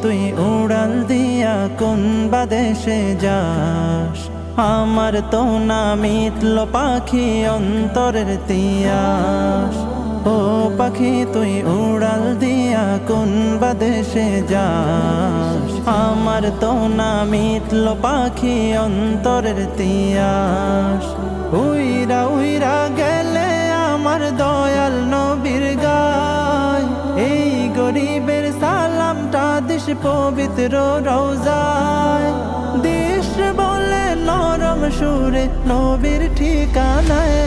তুই উড়াল দিয়া কোন বাদেশে যাস, আমার তো না মিটল পাখি অন্তরের তিয়াস। ও পাখি তুই উড়াল দিয়া কোন বাদেশে যাস, আমার তো না মিটল পাখি অন্তরের তিয়াস। উইরা উইরা গেলে আমার দয়াল নবীর গায়, এই গরিবের সালামটা দিস পবিত্র রওজায়। দিস বলে নরম সুরে নবীর ঠিকানায়,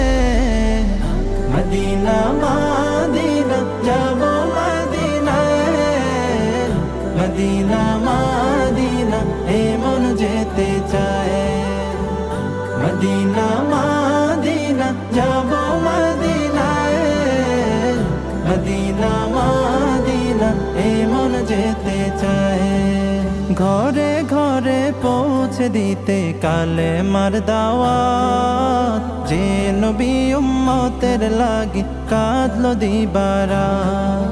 মদিনা মদিনা যাব মদিনায়, মদিনা মদিনা এ মন যেতে চায়। মদিনা মদিনা যাব মদিনায়, মদিনা মদিনা এ মন যেতে চায়। ঘরে ঘরে পৌঁছে দিতে কালে মার দাওয়াত, যে নবী উম্মতের লাগি কাঁদলো দিবারাত।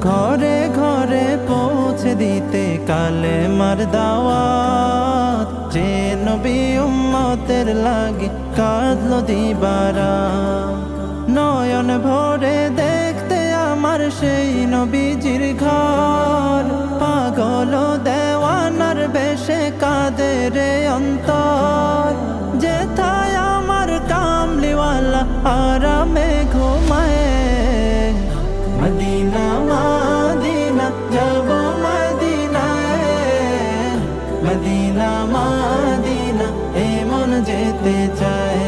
ঘরে ঘরে পৌঁছে দিতে কালে মার দাওয়াত, যে নবী উম্মতের লাগি কাঁদলো দিবারাত। নয়ন ভরে দেখতে আমার সেই নবীজির ঘর, পাগল দেওয়ানার বেশে কাঁদে রে অন্তর। যেথায় আমার কামলিওয়ালা আরামে ঘুমায়, মদিনা মদিনা যাব মদিনায়, মদিনা মদিনা এ মন যেতে চায়।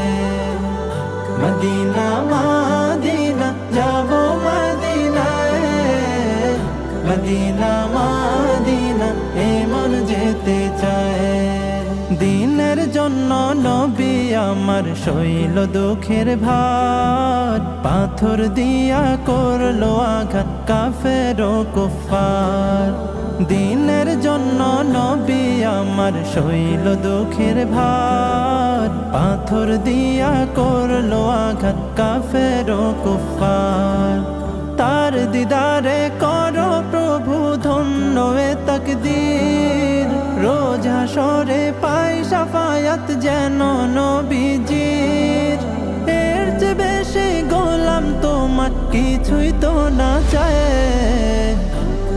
মদিনা মদিনা যাব মদিনায়, মদিনা মদিনা এ মন যেতে চায়। দিনের জন্য নবী আমার সইল দুঃখের ভার, পাথর দিয়া করলো আঘাত কাফের ও কুফার। দিনের জন্য নবী আমার সইল দুঃখের ভার, পাথর দিয়া করলো আঘাত কাফের ও কুফার। তার দিদারে করো প্রভু ধন্য এ তাকদীর, রোজ হাসরে পাই শাফায়াত যেন নবীজির। এর চেয়ে বেশি গোলাম তোমার কিছুই তো না চায়।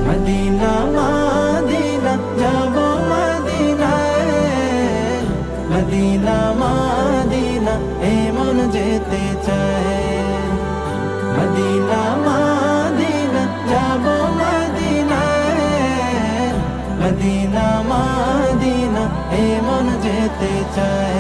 মদিনা মদিনা যাব মদিনায়, মদিনা মদিনা এ মন যেতে চায়। মদিনা মদিনা যাব মদিনায়, মদিনা মদিনা এ মন যেতে চায়।